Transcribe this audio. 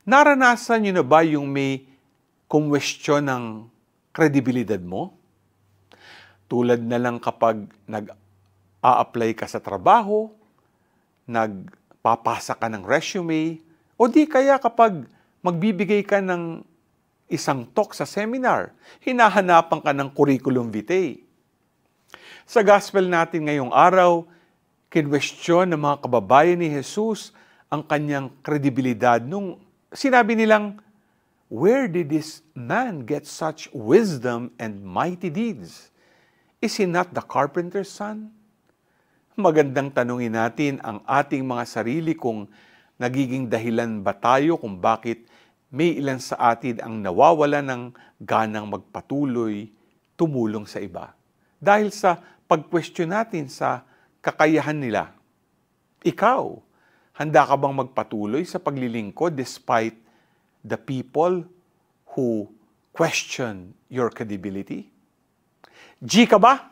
Naranasan niyo na ba yung may kumwestiyon ng kredibilidad mo? Tulad na lang kapag nag-a-apply ka sa trabaho, nagpapasa ka ng resume, o di kaya kapag magbibigay ka ng isang talk sa seminar, hinahanapan ka ng curriculum vitae. Sa gospel natin ngayong araw, kinwestiyon ng mga kababayan ni Jesus ang kanyang kredibilidad nung sinabi nilang, "Where did this man get such wisdom and mighty deeds? Is he not the carpenter's son?" Magandang tanungin natin ang ating mga sarili kung nagiging dahilan ba tayo kung bakit may ilan sa atin ang nawawala ng ganang magpatuloy, tumulong sa iba. Dahil sa pag-question natin sa kakayahan nila. Ikaw, handa ka bang magpatuloy sa paglilingkod despite the people who question your credibility? G ka ba?